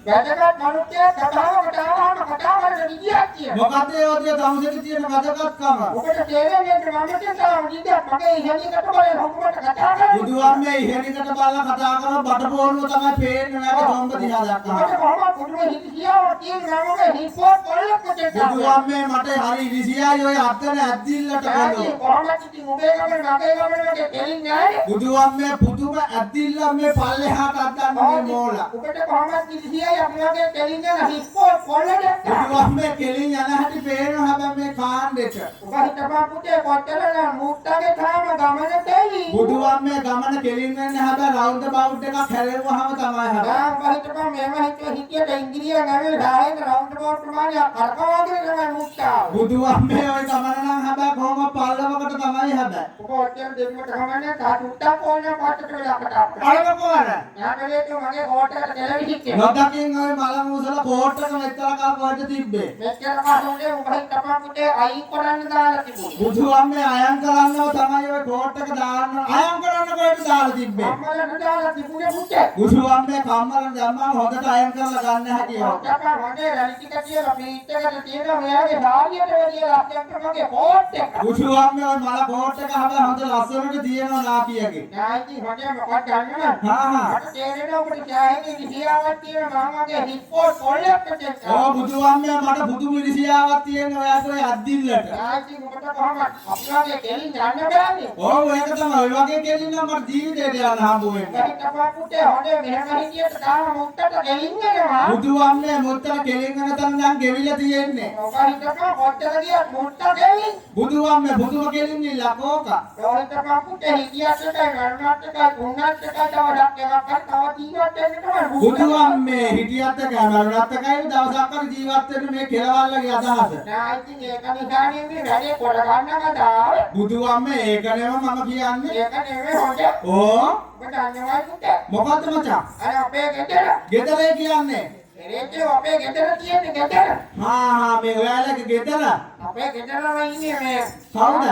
වැදගත් මනුස්සයෙක් සභාවකට ආවම කතා කරන විදියක් තියෙනවා. මොකද ඒ ඔය දවසේදී තියෙන වැදගත්කම? ඔබට තේරෙන්නේ මම කියනවා විදියක් මගේ ඉහෙලිකට බලන හොකුමට කතා කරන්නේ. බුදුහාමේ ඉහෙනිකට බලලා කතා කරන බඩපෝරුව තමයි පේන්නේ ඔයාගේ තොඹ දිහා දැක්කම. ඔබට කොහොමද පුදුම හිතියාවක් තියෙන මමගේ රිපෝට් කොල්ලක් කොටේ. බුදුහාමේ මට හරි ඉරිසියයි ඔය අත්තන ඇද්දිල්ලට බලෝ. කොහොමද ඉතින් ඔබේ ගමන මගේ ගමන වගේ දෙලින්නේ නැහැ. බුදුහාමේ පුදුම ඇද්දිල්ල මේ පල්ලෙහාට අද්දන්නේ මෝලා. ඔබට කොහොමද ඉරිසියයි අපි වගේ දෙලින්නේ රිපෝට් කොල්ලක්. බුදුහාමේ කෙලින් යන හැටි පේනවා හැබැයි මේ කාණ්ඩෙට. ඔබ හිතපන් පුතේ කොච්චර මුට්ටගේ තාම ගමන දෙවි. බුදුහාමේ ගමන කෙලින් වෙන්නේ හැබැයි රවුන්ඩ් බවුට් එකක් හැලෙවුවාම තමයි හැබැයි. ඔබ හිතපන් මේව හිතියට ඉංග්‍රීසි නැවේ ඩායක රවුන්ඩ් බවුට් ප්‍රමාණයක් කරකවගෙන තමයි මුට්ටා. බුදුහාමේ ඔය ගමන නම් හැබැයි කොහොම පල්ලවකට තමයි හැබැයි. ඔබ ඔච්චර දෙන්නට ගමනේ තා මුට්ටා පොල්නේ පාටට වෙලා කතා කරා. පල්ලව කොහරද? යාකලේ මගේ කෝට්ටකට ටෙලිවිෂන් එක. නොදකින් ඔය මල මුසල කෝට් එක මෙච්චර කල් කොහෙද තිබ්බේ? මෙච්චර කාලේ ඔබ හිතපන් පුතේ අයින් කරන්න දාලා තිබුණා. බුදුහාමේ අයන් කරන්නව තමයි ඔය කෝට් එක දාන්න අයන් කරන්න කොහෙද දාලා තිබ්බේ? අම්මලට දාලා තිබුණේ පුතේ. බුදුහාමේ කම්මලට දැම්මම හොඳට අයන් කරලා ගන්න හැකියි. ඔක්කොම මගේ රැලිටික කියලා පීට් එකට තියෙනවා මෙයාගේ ධාරියට වැඩි ලක්ෂයක් මගේ කෝට් එක. බුදුහාමේ ඔය මල කෝට් එක හැබැයි හොඳ ලස්සනට තියෙනවා නාකියගේ. නායිති මගේ මොකක්ද දන්නවද? හා. මට තේරෙනවා ඔබට ඡායයේ විදියාවක් තියෙන මමගේ රිපෝට් කොල්ලක් දෙන්න. ඕ බුදුහාමේ මට බුදු මිරිසියාවක් තියෙන ඔයාගේ ඔය අද්දිල්ලට. නායිති ඔබට කොහොමද අපිගේ කෙලින් යන්න බෑනේ. ඕ ඒක තමයි ඔය වගේ කෙලින් නම් මට ජීවිතේට යන්න හම්බ වෙන්නේ. ඒක තමයි පුතේ හොඳේ මෙහෙම හිටියට තාම මුත්තට කෙලින් යනවා. බුදුහාමේ මුත්තර කෙලින් යන තැන නම් ගෙවිලා තියෙන්නේ. ඔබ හිතපන් කොච්චර ගියත් මුත්ත කෙලින්. බුදුහාමේ බුදුම කෙලින් ඉල්ලා කෝක. ඔය හිතපන් පුතේ හිටියට ගණනාත් එකයි ගුණත් එකයි තවඩක් එකක් හරි තව ජීවත් වෙන්න තමයි. බුදුහාමේ හිටියත් කැමරණත් එකයි දවසක් හරි ජීවත් වෙන්න මේ කෙලවල්ලගේ අදහස. නායිති ඒක නිසානේ මේ වැඩේ කරගන්න කතාව. බුදුහාමේ ඒක නෙම මම කියන්නේ. ඒක නෙමෙයි හොඳ. ඕ ඔබ දන්නවයි පුතේ. මොකද්ද මචං? අර අපේ ගෙදර. ගෙදරේ කියන්නේ. එරේටි අපේ ගෙදර තියෙන ගෙදර. හා මේ ඔයාලගේ ගෙදර. අපේ ගෙදරම ඉන්නේ මේ. කවුද?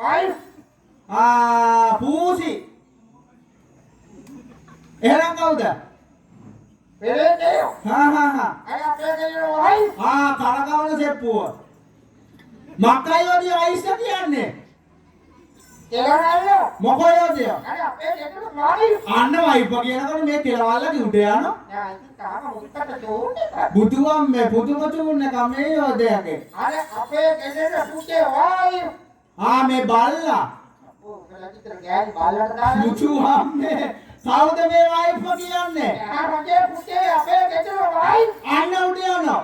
වයි. පූසි. එහෙනම් කවුද? එරේටි. හා. අර අපේ ගෙදර වයි. කරකවන සෙප්පුව. මක්කයි ඔදී අයිස්ස කියන්නේ. එළවල්ල. මොකෝයෝද? අර අපේ ගෙදර වයි. අන්න වයිප කියනකොට මේ කෙලවල්ලගේ උඩ යනවා. නායිති තාම මුත්තට දුන්නේ. බුදුහාමේ පුදුම තුන්නේ කමේ යෝදයගේ. අර අපේ ගෙදර පුතේ වයි. මේ බල්ලා. ඔව් කලකිතර ගෑනි බල්ලට දාලා. බුදුහාමේ කවුද මේ වයිප කියන්නේ? මගේ පුතේ අපේ ගෙදර වයි. අන්න උඩ යනවා.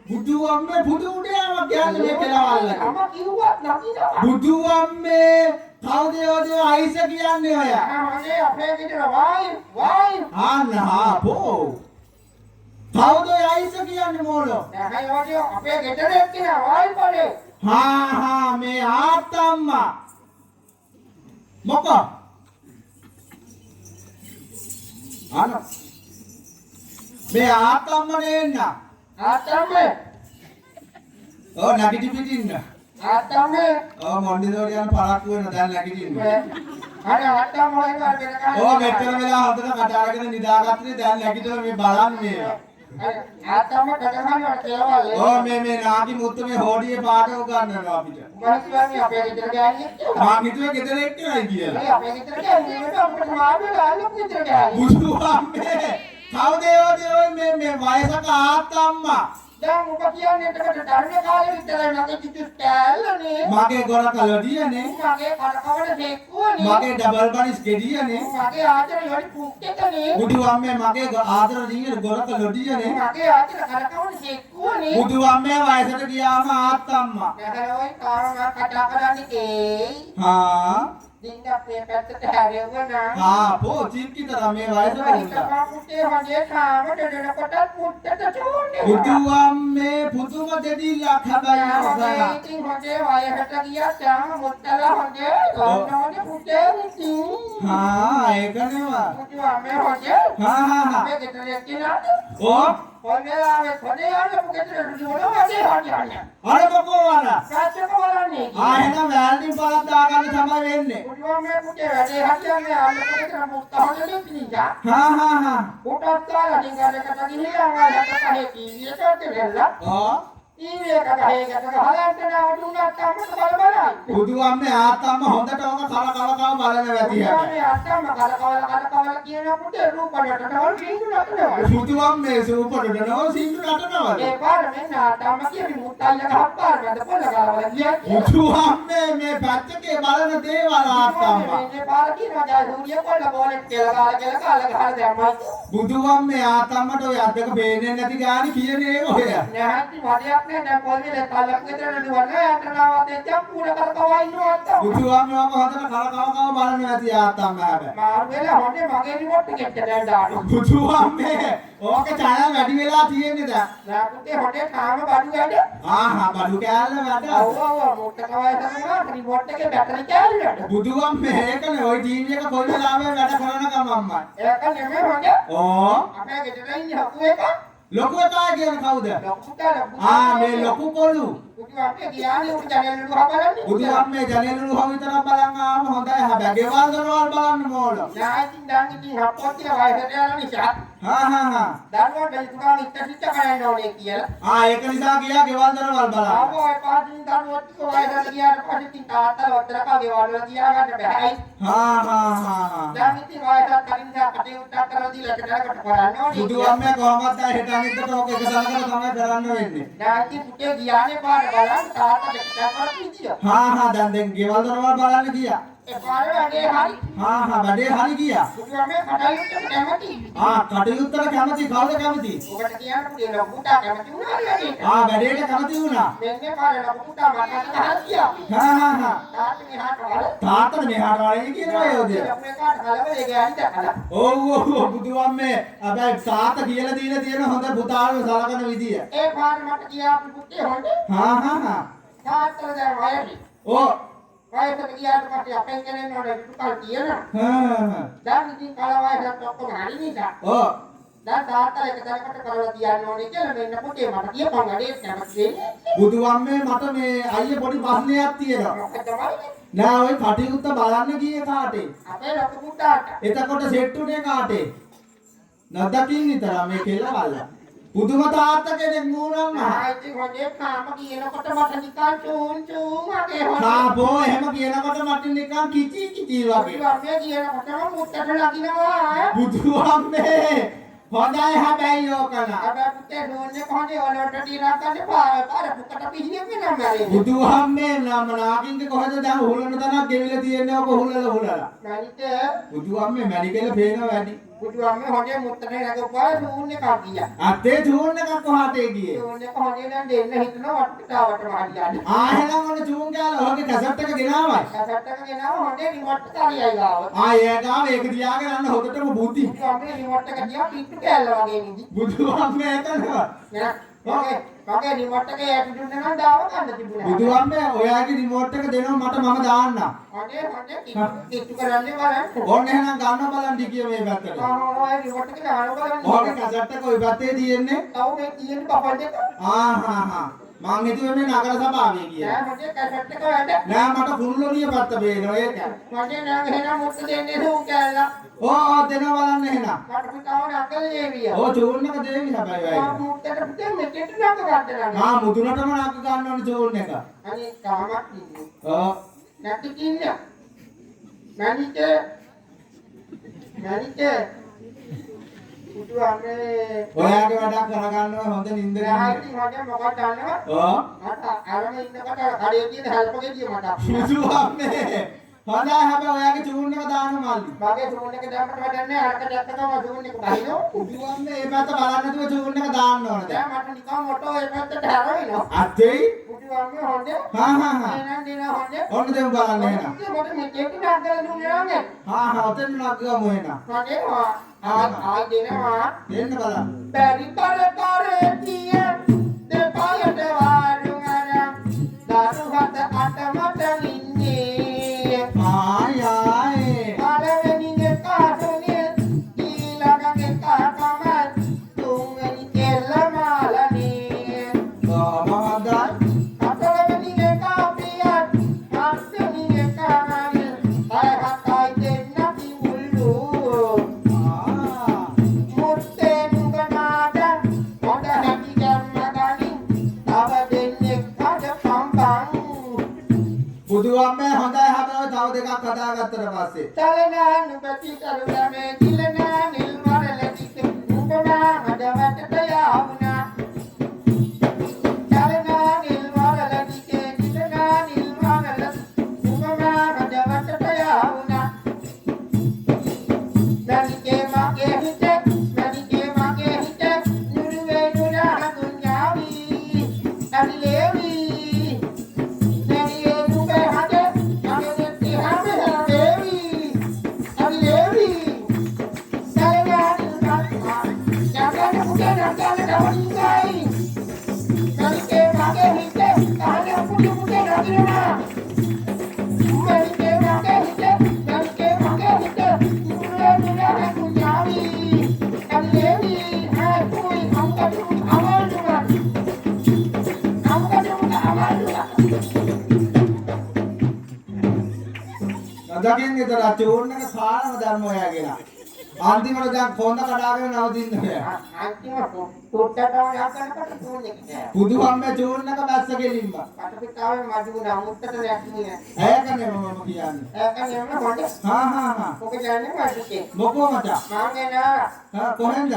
බුදුහාමේ පුදු උඩ යනවා කියන්නේ මේ කෙලවල්ලගේ. මම කිව්වත් නකිනවා. බුදුහාමේ කවුද යෝදේ අයිස කියන්නේ ඔය? මගේ අපේ ගෙදර වයි. පෝ. කවුද අයිස කියන්නේ මොළෝ? නැහැ යෝදිය අපේ ගෙදර එක්කිනා වයි පොඩේ. මේ ආත්තම්මා. මොකෝ? මේ ආත්තම්මා නෙන්න. ආතම්මේ. නැගිටි පිටින්න. ආතම්මේ. මොණ්ඩිදෝර යන පරක්කු වෙන දැන් නැගිටින්න. අර ආතම්මෝ එක වෙනකන්. මෙච්චර වෙලා හොඳට කට අරගෙන නිදාගත්තේ දැන් නැගිටලා මේ බලන්නේ. ආතම්මෝ කටහඬ කියලා. මේ නාකි මුත්ත මේ හොඩියේ පාට උගන්වනවා අපිට. මම අපේ ගෙදර ගෑණියෙක්. මං හිතුවේ ගෙදර එක්කයි කියලා. මේ අපේ ගෙදර ගෑණියෙක් අපිට මාළුවා අලුත් ගෙදර ගෑණියෙක්. බුදුහාමේ කවුද මේ වයසක ආත්තම්මා? දැන් ඔබ කියන්නේ එතකොට ධර්ම කාලේ විතරයි මගේ කිතුස්ටෑල්නේ. මගේ ගොර කලඩියනේ. මගේ කරකවල දෙක්කුවනේ. මගේ ඩබල් බනිස් ගෙඩියනේ. මගේ ආදර යොරි කුක්කෙතනේ. බුදුහාමේ මගේ ආදර දිනේ ගොර කලඩියනේ. මගේ ආදර කරකවල දෙක්කුවනේ. බුදුහාමේ වයසට ගියාම ආත්තම්මා. නැහැ ඔය කාරණා කතා කරන්නේ දින්දක් මේ පැත්තට හැරෙවනා. පෝ චින්කිතර මේ වයසට වුණා. පුතේ හොඳේ කාම දෙනකොටත් පුත්තට චෝන්නේ. බුදුහාමේ පුදුම දෙදිල්ලක් හැබැයි ඔසලා. ඉතින් හොඳේ වයසට ගියා තාම මුත්තලා හොඳේ ගන්නෝනේ පුතේ ඉතින්. ඒක නෙවා. පුතුවා මේ හොඳේ. හා. මේ ගෙදර එක්කිනාද? කොයි වෙලාවෙත් හොදේ යන්න පුකේට දුවනවා වගේ හරියන්නේ. අර මොකෝ අර සත්‍යක බලන්නේ. එහෙනම් වැල්ඩින් බලක් දාගන්න තමයි වෙන්නේ. පුදුමේ පුතේ වැඩේ හරියන්නේ අන්න පුකේට මුත්තහොනේ කිනිජා. හා කොටස් දාලා ඩිංගරකට ගිහිල්ලා ආයෙත් කහේ ටීවී එකට ගෙල්ලා. ටීවී එක ගහේකට ගහලා නවතුනක් අම්මට බලයි. බුදු අම්මේ ආත්තම්ම හොඳට ඕක කල බලන වැතියට. මේ අත්තම්ම කල කියන පුතේ රූපණට නවල් සිංදු නටනවා. බුදු අම්මේ සූපරට නෝ සිංදු නටනවා. ඒ පාර මෙන්න අත්තම්ම කියන්නේ මුත්තල්ල ගහපාර මැද පොළ ගාවල ගියා. බුදු අම්මේ මේ පැත්තකේ බලන දේවල් ආත්තම්ම. මේ පාර කියනවා ජය සූර්ය පොළ බෝලෙත් කියලා ගහලා දැම්මා. බුදු අම්මේ ආත්තම්මට ඔය අද්දක පේන්නේ නැති ගානි කියන්නේ ඒක ඔය. නැහැටි වදයක් නෑ දැන් පොල්විල කල්ලක් විතර නුවන්නේ යන්ත්‍රණාවත් එච්චම් පුර කරකවා ඉන්නවා අත්තම්. බුදු අම්මේ ඔක හොඳට කල බලන වැති ආත්තම්ම හැබැයි. මාරු වෙලා හොඳේ මගේ රිමෝට් එකෙත් දැන් දානවා. බුදු අම්මේ ඕක ඡායා වැඩි වෙලා තියෙන්නේ දැන්. නෑ පුතේ හොඳේ තාම බඩු වැඩ. බඩු කෑල්ල වැඩ. ඔව් මොකද කවයි තමයි රිමෝට් එකේ බැටරි කෑල්ල වැඩ. බුදු අම්මේ ඒකනේ ওই ටීවී එක කොයි වෙලාවෙ වැඩ කරන ගමන්මයි. ඒක නෙමෙයි හොඳේ. අපේ ගෙදර ඉන්නේ හකු එක. ලොකු එකා කියන කවුද? ලොකු මේ ලොකු කොළු. බුදු අපේ ගියානේ උඩ ජනේලු හබලන්නේ. බුදු අම්මේ ජනේලු හො විතරක් බලන් ආවම හොඳයි හැබැයි ගෙවල් දරවල් බලන්න ඕන. නායිතින් දාන් ඉතින් හප්පොත් කියලා වයසට යන නිසා. දරුවන්ට ඉතුරුම ඉස්තිච්ච කරන්න ඕනේ කියලා. ඒක නිසා ගියා ගෙවල් දරවල් බලන්න. ආවෝ ඒ පාටින් දරුවොත් වයසට ගියාට පස්සේ ඉතින් තාත්තලා වත්තලක ගෙවල් වල ගියා ගන්න බෑයි. දැන් ඉතින් වයසට කලින් කටයුත්තක් කරලා දීලා කඩකට කරන්න ඕනේ. බුදු අම්මේ කොහොමද හෙට අනිද්දාට ඕක එක සලකලා තමයි කරන්න වෙන්නේ. නායිතින් පුතේ ගියානේ පාර බලන්න තාත්තා දෙකක් කරලා ඉතියා. දැන් ගෙවල් දරවල් බලන්න ගියා. ඒ පාර වැඩේ හරි. වැඩේ හරි ගියා. බුදු අම්මේ කටයුත්තට කැමති. කටයුත්තට කැමති කවුද කැමති? ඔකට කියන්න පුතේ ලොකුටා කැමති වුණා වැඩේට. වැඩේට කැමති වුණා. මෙන්නේ පාර ලොකුටා මට හරියා. තාත්තට මෙහාට වලේ කියනවා ඒ උදේ. අපේ කාට කලබලේ ගෑනිට කල. ඔව් බුදු අම්මේ හැබැයි තාත්තා කියලා දීලා තියෙන හොඳ පුතාලව සලකන විදිය. ඒ පාර මට කියා පුතේ හොඳේ. තාත්තට දැන් වයසයි. වයසට ගියාට පස්සේ අපෙන් කෙනෙක් නෝනේ දුකල් කියනවා. දැන් ඉතින් කල වයසට ඔක්කොම හරි නිසා. දැන් තාත්තලා එක තැනකට කරලා තියන්න ඕනේ කියලා මෙන්න පුතේ මට කියපන් වැඩේ කැමති වෙන්නේ. බුදු අම්මේ මට මේ අයියේ පොඩි ප්‍රශ්නයක් තියෙනවා. මොකද තමයි? නෑ ඔය කටයුත්ත බලන්න ගියේ කාටේ? අපේ ලොකු පුතාට. එතකොට සෙට් උනේ කාටේ? නැද්දකින් විතර මේ කෙල්ලවල්ල. පුදුම තාත්තා කෙනෙක් නූනම් ඉතින් හොඳේ කාම කියනකොට මට නිකන් චූන් වගේ හොඳේ. බෝ එහෙම කියනකොට මට නිකන් කිචි වගේ. බුදු අම්මේ කියනකොටම මුත්තට ලකිනවා. බුදු අම්මේ හොඳයි හැබැයි ඕකන. අපේ පුතේ නෝනේ කොහොනේ ඔලොට ටිකක් ගන්න පාර පුකට පිහිනෙන්න නෑ. බුදු අම්මේ නම නාකින්ද කොහෙද දැන් හුලන තනක් ගෙවිලා තියෙන්නේ ඔක හුලලා. මනිට බුදු අම්මේ මැඩිකල පේනවා වැඩි. බුදු අම්මේ හොඳේ මුත්තට නගපුවා චූන් එකක් ගියා. අතේ චූන් එකක් කොහාටේ ගියේ? චූන් එක හොඳේ නම් දෙන්න හිතනවා වට්ටාවට මහලියන්නේ. එහෙනම් ඔන්න චූන් ගාලා ඔහගේ කැසට් එක ගෙනාවයි. කැසට් එක ගෙනාව හොඳේ රිමෝට් එක හරියයි ගාව. ඒ ගාව ඒක තියාගෙන යන්න හොදටම බුද්ධි. බුදු අම්මේ රිමෝට් එක දිහා පිටු කැල්ල වගේ නිදි. බුදු අම්මේ එතනවා. මගේ රිමෝට් එකේ ඇටිටියුඩ් එක දාව ගන්න තිබුණා. බුදු අම්මේ ඔයාගේ රිමෝට් එක දෙනවා මට මම දාන්නම්. හොඳේ කිට්ටු කරන්නේ බලන්න. ඕන්න එහෙනම් ගන්න බලන්න ටිකිය මේ පැත්තට. ඔය රිමෝට් එක දාන්න බලන්න. ඔහගේ කැසට් එක ওই පැත්තේ තියෙන්නේ. තව මේ තියෙන බබල් දෙක. මං හිතුවේ මේ නගර සභාවේ කියලා. නෑ මගේ කැසට් එක වැඩ. නෑ මට කුරුල්ලෝනිය පැත්ත පේනවා ඒක. මගේ නං එහෙනම් මුත්ත දෙන්නේ සූ කැල්ල. දෙනවා බලන්න එහෙනම්. මට පුතාව නකල දේවිය. චූන් එක දෙවි හැබැයි වැඩි. මුත්තට පුතේ මෙතෙට නංග ගන්නවා. මුදුනටම නංග ගන්න ඕනේ චූන් එක. අනේ තාමත් ඉන්නේ. නැති කින්නේ. මනිට බුදු අම්මේ ඔයාගේ වැඩක් කරගන්න හොඳ නින්ද නෑ ඉතින් මගේ මොකක්ද දන්නවද? මට අරම ඉන්නකොට කඩේ තියෙන හැල්පකෙදිය මට. බුදු අම්මේ හොඳයි හැබැයි ඔයාගේ චූන් එක දාන්න මල්ලි. මගේ චූන් එක දාන්නට වැඩන්නේ අරක දැක්කම චූන් එක බහිනෝ. බුදු අම්මේ මේ පැත්ත බලන්න නැතුව චූන් එක දාන්න ඕනේ. දැන් මට නිකන් ඔටෝ ඒ පැත්තට හැරෙනවා. අතේ බුදු අම්මේ හොඳේ. එහෙනම් දින හොඳේ. ඔන්න දෙමු බලන්න එහෙනම්. මට මෙතෙක් නගලා දුන්නේ නැහැ. ඔතෙන් නගගමු එහෙනම්. හොඳේ ආයි දෙනවා. දෙන්න බලන්න. බැරි තරතරේ තිය දෙපායට වාරුංගන දරුහත අටමට ඉන්නේ. ආයේ පළවෙනි කාටුනේ ඊළඟ කාටම තුන්වෙනි කෙල්ල හදාගත්තට පස්සේ චලනා නුඹති කරුණමේ දිලනා නිල් වරලදික නුඹනා හදවතට යාවුනා චලනා නිල් වරලදික දිලනා නිල් වරලදික නුඹනා හදවතට යාවුනා නනිකේ මගේ හිතේ නුරුවේ නුරා දුන්යාවි අනිලේවි නදකින් විතර චූර්ණ එක සාරම ධර්ම ඔයාගෙන අන්තිමට දැන් කොන්ද කඩාගෙන නවතින්න බෑ අන්තිම පොට්ටටම යකනකට තුනේ කිය. බුදුහාමේ චූර්ණ එක බැස්ස ගෙලින්ම කටපිටාවේ මඩුණ මුත්තට නැක්ුනේ. ඒකනේ මම කියන්නේ ඒකනේ මම හොඳ. හා ඔක කියන්නේ වාසිකේ. මොකෝ මචං මාගේ නා කොහෙන්ද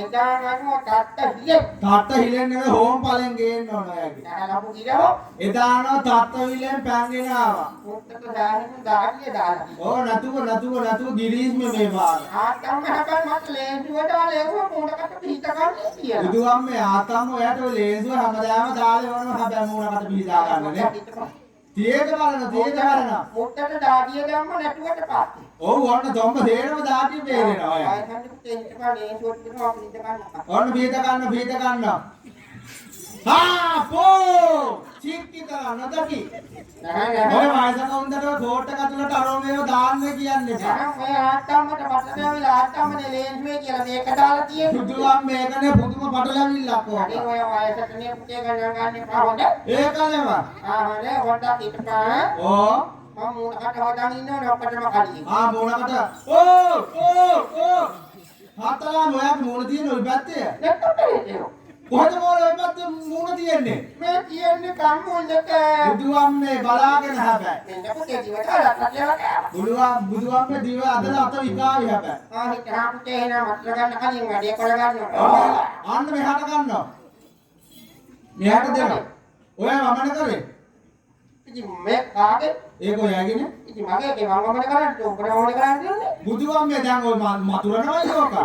එදා මම තාත්ත හිලේ. තාත්ත හිලෙන්නේ හෝම් පලෙන් ගේන්න ඕන ඔයාගේ නහලපු ගිරව එදානෝ තාත්ත විලෙන් පැන්ගෙන ආවා මුත්තට දාගෙන දාඩිය දාලා. ඕ නතුව ගිරීස් මේ බාර ආතම්ම හැබැයි මට ලේන්දුවට ලේව මොනකට පිට ගන්න කියලා. බුදුහාමේ ආතම්ම ඔයාට ඔය ලේන්සුව හැමදාම දාලා වරම හැබැයි මොනකට පිළිදා ගන්න නේ තියේක බලන මුත්තට දාඩිය දැම්ම නැටුවට පස්සේ. ඔව් ඔන්න තොම්බ තේරම දාඩිය බේරෙනවා ඔයා ආයෙත් තෙන්ට පානේ ෂොට් දෙනවා පිට ගන්න. ඔන්න බීත ගන්න හා පෝ චික්කි කරා නොදකි නෑ ඔය වයසක උන්දට කෝට් එක ඇතුළට අරෝමේව දාන්නේ කියන්නේ නෑ ඔය ආත්තම්මට පටලැවිලා ආත්තම්මනේ ලේන්සුවේ කියලා මේක දාලා තියෙන්නේ. බුදුහාම මේකනේ පුදුම පටලැවිල්ලක් අනේ ඕක ඔය වයසටනේ පුතේ ගණන් ගන්න එපා හොඳ. ඒකනේම ආහනේ හොඳක් හිටපන්. ඕ මම මූණකට හොදන් ඉන්නවනේ ඔක්කොටම කලින්. මොනකට ඕ හතරම ඔයාගේ මූණ තියෙන ඔය පැත්තේ නැත්නම් කොහෙද මොළ ඔය පැත්තේ මූණ තියෙන්නේ මේ කියන්නේ කම්මුල්ලක බුදුහාමේ බලාගෙන හැබැයි මෙන්න පුතේ ජීවිතය රටලා කෑවා. බුදුහාමේ දිව අදලා අත විකාවි හැබැයි හිතා පුතේ එන මතල ගන්න කලින් වැඩේ කර ගන්නවා. අන්න මෙහාට ගන්නවා මෙහාට දෙනවා ඔය වමන කරේ ඉතින් මේ කාගේ ඒක ඔයාගේනේ ඉතින් මගේ ඒ වංගමන කරන්නේ උඹට ඕනේ කරන්නේ. බුදුහාමේ දැන් ඔය මතුරනවා යෝක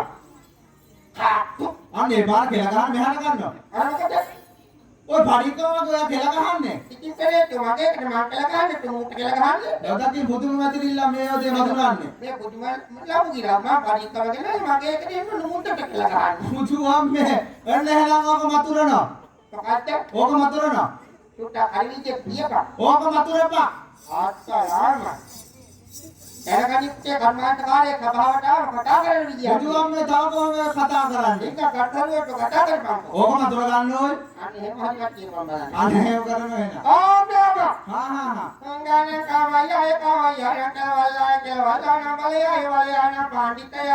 අනේ බාර කියලා ගන්න මෙහාට ගන්නවා අරකට ඔය පරිකමක ඔයා කියලා ගහන්නේ ඉතින් පෙරේ මගේකට මම කියලා ගහන්නේ තුමුට කියලා ගහන්නේ. දවදකින් බුදුම මැතිරිල්ලා මේ ඔතේ මතුරන්නේ මේ පුදුම ලබු ගිරා මම පරික්කමගෙන මගේකට එන්න නුමුටට කියලා ගහන්නේ. බුදුහාමේ එන්න එහෙනම් ඕක මතුරනවා මොකද්ද? ඕක මතුරනවා චුට්ටක් හරි විදියට කියපන්. ඕක මතුරපා ආත්සාරාම. එනකනිත්තේ කර්මාන්තකාරයේ සභාවට ආව කතා කරන විදිය. බුදුහාමේ තව කොහොමද කතා කරන්නේ ඒක කටහරුවට කතා කරපන්. ඕක මතුර ගන්න ඕයි අනේ එහෙම හරියට කියපන් බලන්න. අනේ එහෙම කරන වෙන ආ හා සංගාන කවයය රටවල්ලා කියලා බලයන පඬිතයය.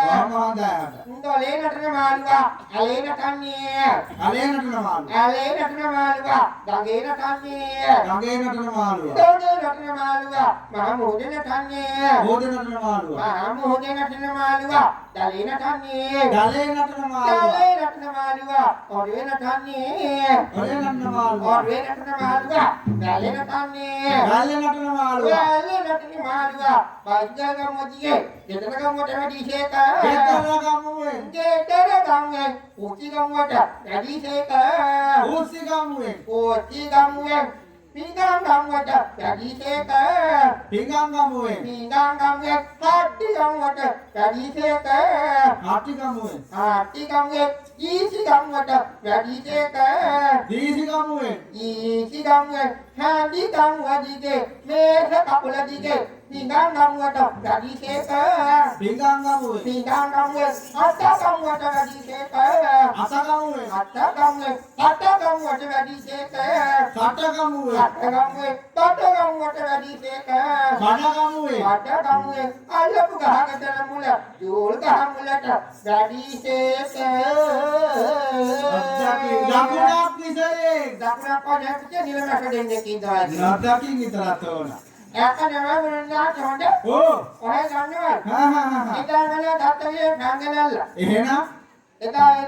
කොහොමද උන්දලේ නටන මාළුවා ඇලේ නටන්නේ. අලේ නටන මාළු ඇලේ නටන මාළුවා ගඟේ නටන්නේ. ගඟේ නටන මාළුවා දොඩේ නටන මාළුවා මහ මොහොතේ නටන්නේ. බෝධි නටන මාළුවා මහ මොහොතේ නටන මාළුවා දලේ නටන්නේ. දලේ නටන මාළුවා දලේ නටන මාළුවා ඔරුවේ නටන්නේ. ඔලේ නටන මාළුවා ඔරුවේ නටන මාළුවා දලේ නටන්නේ. ගල්ලේ නටන මාළුවා දලේ නටන මාළුවා බයිජගමෝදිගේ දෙතරගමට වැඩිෂේක. දෙතරගමුවේ දෙතරගම්ගේ උචිගමට වැඩිෂේක. උස්සිගමුවේ උචිගම්ගේ පිංගම්ගමට වැඩිෂේක. පිංගම්ගමුවේ පිංගම්ගම්ගේ කට්ටිගමට වැඩිෂේක. හට්ටිගමුවේ ආටිගම්ගේ ඊසිගමට වැඩිෂේක. දීසිගමුවේ ඊසිගම්ගේ හැඳිගම් වදිගේ මේස කකුල දිගේ පිංගම්ගමට වැඩිෂේක. පිංගම්ගමුවේ පිංගම්ගම්ගේ අටගමට වැඩිෂේක. අසගමුවේ අටගමට වැඩිෂේක. සටගමුවේ අටගම්ගේ තටගමට වැඩිෂේක. බඩගමුවේ අටගම්ගේ අල්ලපු ගහකට මුල ජෝල් ගහ මුලට වැඩිෂේක. ලකුණක් විසරේ දකුණක් වගේ නිලමක දෙන්නේ කිඳායි. නතකින් විතරක් ඕන ඇකනේ වුණා හොඳ. ඕ. ඔය ගන්නවා. හා. ඉතාලම දත්තවිය නංගනල්ල. එහෙනම් එදා ඒ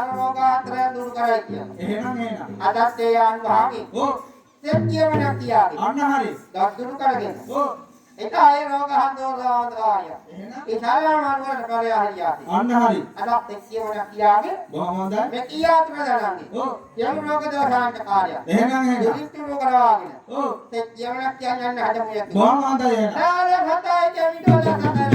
නරෝග අතර දුරු කරයි කියන. එහෙනම්. අදත් ඒ යන් භාගේ. ඕ. දෙත් කියවන කියාගේ. අන්න හරි. දත් දුරු කරගෙන. ඕ. එදා ඒ රෝග හන්දෝදාය. එහෙනම් ඒ ශාලාමානුවර කරේ හරියාති. අන්න හරි. අදත් එක් කියවන කියාගේ. බොහොම හොඳයි. මේ කියාත්ම දරන්නේ. ඕ. යම් රෝග දෝෂාන්ත කාර්යය. එහෙනම්. දුරිතු කරවාගෙන. ඕ. එක් කියවන කියන්න හදමු යකි. බොහොම හොඳයි එහෙනම්. නාල හතයි දෙවිදෝ දකයි